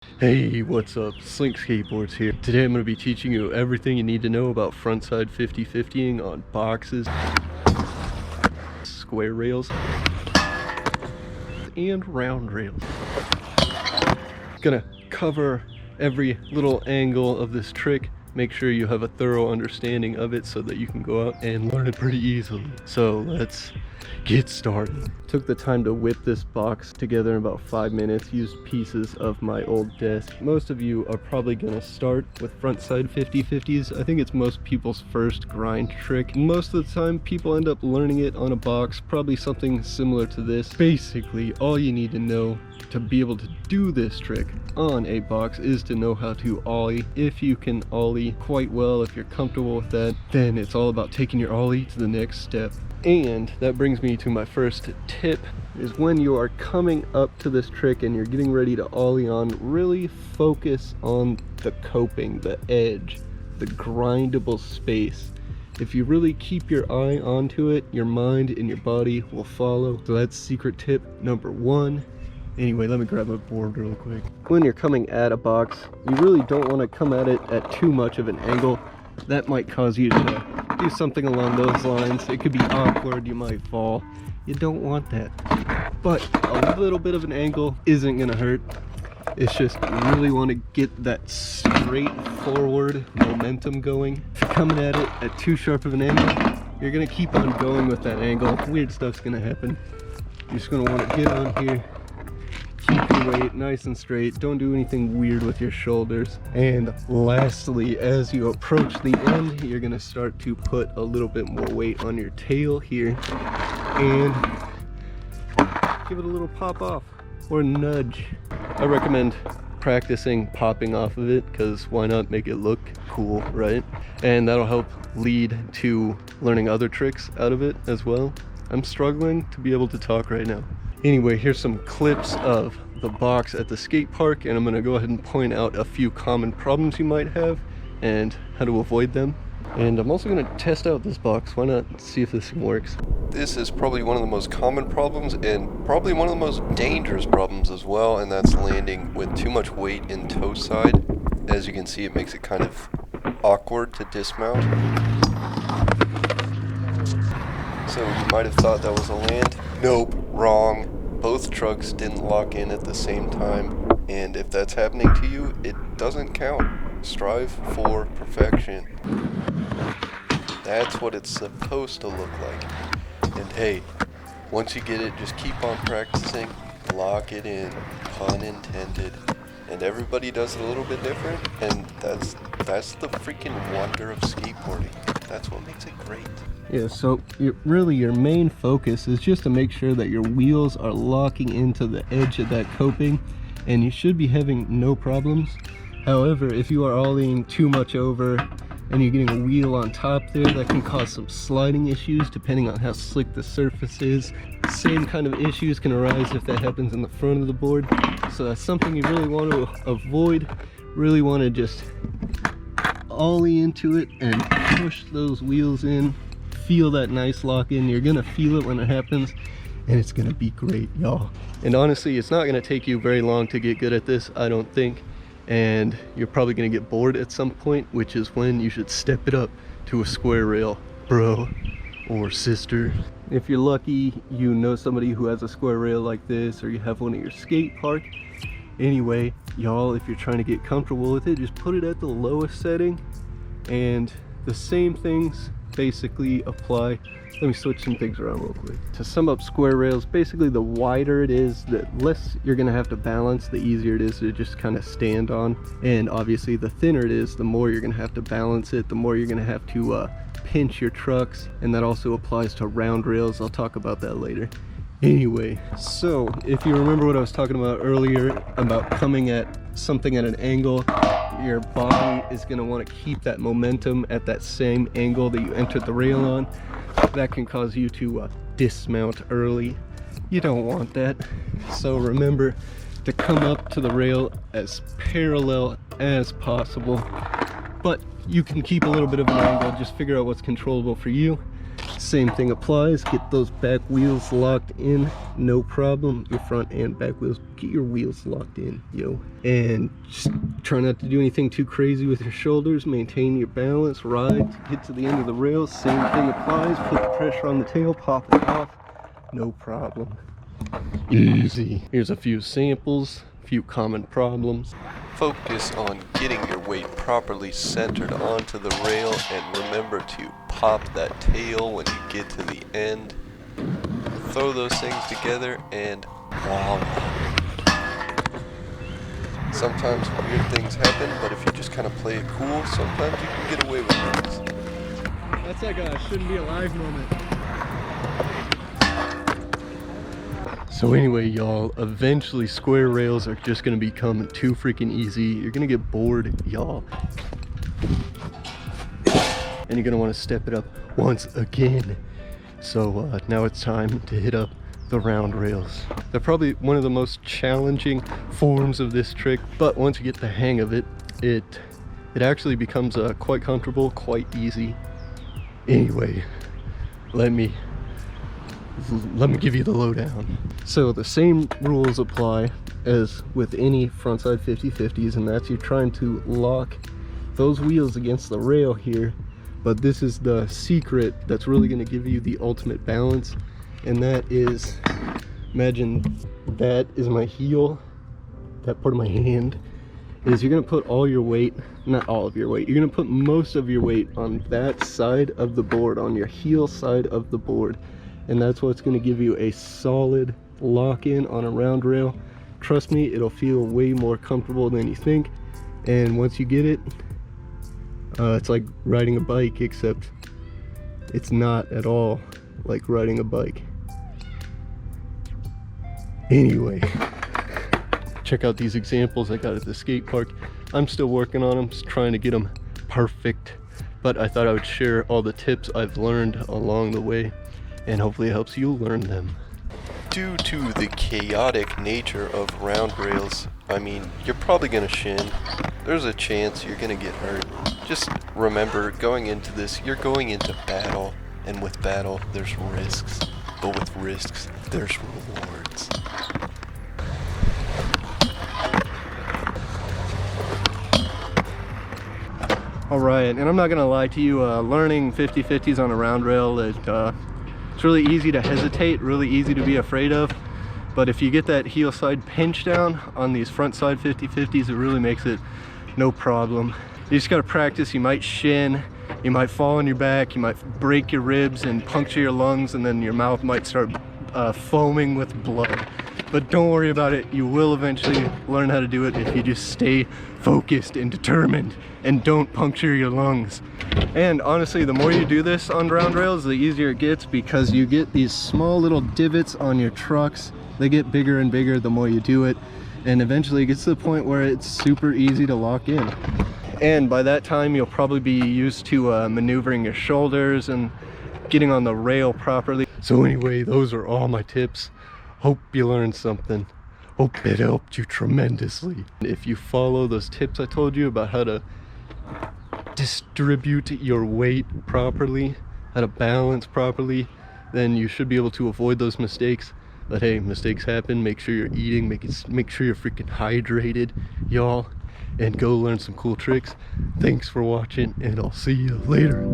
Hey, what's up? Slink Skateboards here. Today I'm going to be teaching you everything you need to know about frontside 50-50ing on boxes, square rails, and round rails. Gonna cover every little angle of this trick. Make sure you have a thorough understanding of it so that you can go out and learn it pretty easily. So let's get started. Took the time to whip this box together in about 5 minutes. Used pieces of my old desk. Most of you are probably gonna start with frontside 50-50s. I think it's most people's first grind trick. Most of the time people end up learning it on a box, probably something similar to this. Basically, all you need to know to be able to do this trick on a box is to know how to ollie. If you can ollie quite well, if you're comfortable with that, then it's all about taking your ollie to the next step. And that brings me to my first tip, is when you are coming up to this trick and you're getting ready to ollie on, really focus on the coping, the edge, the grindable space. If you really keep your eye onto it, your mind and your body will follow. So that's secret tip number 1. Anyway, let me grab my board real quick. When you're coming at a box, you really don't want to come at it at too much of an angle. That might cause you to do something along those lines. It could be awkward, you might fall. You don't want that. But a little bit of an angle isn't gonna hurt. It's just you really want to get that straightforward momentum going. If you're coming at it at too sharp of an angle, you're gonna keep on going with that angle. Weird stuff's gonna happen. You're just gonna want to get on here, keep your weight nice and straight, don't do anything weird with your shoulders. And lastly, as you approach the end, you're gonna start to put a little bit more weight on your tail here and give it a little pop off or nudge. I recommend practicing popping off of it, because why not make it look cool, right? And that'll help lead to learning other tricks out of it as well. I'm struggling to be able to talk right now. Anyway, here's some clips of the box at the skate park, and I'm going to go ahead and point out a few common problems you might have and how to avoid them. And I'm also going to test out this box. Why not see if this thing works? This is probably one of the most common problems, and probably one of the most dangerous problems as well, and that's landing with too much weight in toe side. As you can see, it makes it kind of awkward to dismount. So you might have thought that was a land. Nope, wrong. Both trucks didn't lock in at the same time, and if that's happening to you, it doesn't count. Strive for perfection. That's what it's supposed to look like. And hey, once you get it, just keep on practicing, lock it in, pun intended. And everybody does it a little bit different, and that's the freaking wonder of skateboarding. That's what makes it great. Yeah, so really your main focus is just to make sure that your wheels are locking into the edge of that coping, and you should be having no problems. However, if you are ollieing too much over and you're getting a wheel on top there, that can cause some sliding issues depending on how slick the surface is. Same kind of issues can arise if that happens in the front of the board. So that's something you really want to avoid. Really want to just ollie into it and push those wheels in. Feel that nice lock in. You're gonna feel it when it happens, and it's gonna be great, y'all. And honestly, it's not gonna take you very long to get good at this, I don't think. And you're probably gonna get bored at some point, which is when you should step it up to a square rail, bro or sister. If you're lucky, you know somebody who has a square rail like this, or you have one at your skate park. Anyway, y'all, if you're trying to get comfortable with it, just put it at the lowest setting, and the same things basically apply. Let me switch some things around real quick. To sum up square rails, basically the wider it is, the less you're gonna have to balance, the easier it is to just kind of stand on. And obviously the thinner it is, the more you're gonna have to balance it, the more you're gonna have to pinch your trucks. And that also applies to round rails. I'll talk about that later. Anyway, so if you remember what I was talking about earlier about coming at something at an angle, your body is going to want to keep that momentum at that same angle that you entered the rail on. That can cause you to dismount early. You don't want that. So remember to come up to the rail as parallel as possible. But you can keep a little bit of an angle, just figure out what's controllable for you. Same thing applies. Get those back wheels locked in, no problem. Your front and back wheels, get your wheels locked in, yo. And just try not to do anything too crazy with your shoulders. Maintain your balance, ride, get to the end of the rail. Same thing applies. Put the pressure on the tail, pop it off, no problem. Easy. Here's a few samples, a few common problems. Focus on getting your weight properly centered onto the rail, and remember to pop that tail when you get to the end. Throw those things together and voila. Sometimes weird things happen, but if you just kind of play it cool, sometimes you can get away with things. That's like a shouldn't be alive moment. So anyway, y'all, eventually square rails are just gonna become too freaking easy. You're gonna get bored, y'all. And you're gonna wanna step it up once again. So now it's time to hit up the round rails. They're probably one of the most challenging forms of this trick, but once you get the hang of it, it actually becomes quite comfortable, quite easy. Anyway, let me give you the lowdown. So the same rules apply as with any frontside 50/50s, and that's you're trying to lock those wheels against the rail here, but this is the secret that's really going to give you the ultimate balance, and that is, imagine that is my heel, that part of my hand, is you're going to put all your weight, not all of your weight, you're going to put most of your weight on that side of the board, on your heel side of the board. And that's what's going to give you a solid lock-in on a round rail. Trust me, it'll feel way more comfortable than you think. And once you get it, it's like riding a bike, except it's not at all like riding a bike. Anyway, check out these examples I got at the skate park. I'm still working on them, just trying to get them perfect. But I thought I would share all the tips I've learned along the way, and hopefully it helps you learn them. Due to the chaotic nature of round rails, I mean, you're probably gonna shin. There's a chance you're gonna get hurt. Just remember, going into this, you're going into battle, and with battle, there's risks. But with risks, there's rewards. Alright, and I'm not gonna lie to you, learning 50/50s on a round rail, it's really easy to hesitate, really easy to be afraid of, but if you get that heel side pinch down on these front side 50/50s, it really makes it no problem. You just gotta practice. You might shin, you might fall on your back, you might break your ribs and puncture your lungs, and then your mouth might start foaming with blood. But don't worry about it, you will eventually learn how to do it if you just stay focused and determined and don't puncture your lungs. And honestly, the more you do this on round rails, the easier it gets, because you get these small little divots on your trucks. They get bigger and bigger the more you do it, and eventually it gets to the point where it's super easy to lock in. And by that time, you'll probably be used to maneuvering your shoulders and getting on the rail properly. So anyway, those are all my tips. Hope you learned something. Hope it helped you tremendously. If you follow those tips I told you about how to distribute your weight properly, how to balance properly, then you should be able to avoid those mistakes. But hey, mistakes happen. Make sure you're eating, make sure you're freaking hydrated, y'all, and go learn some cool tricks. Thanks for watching, and I'll see you later.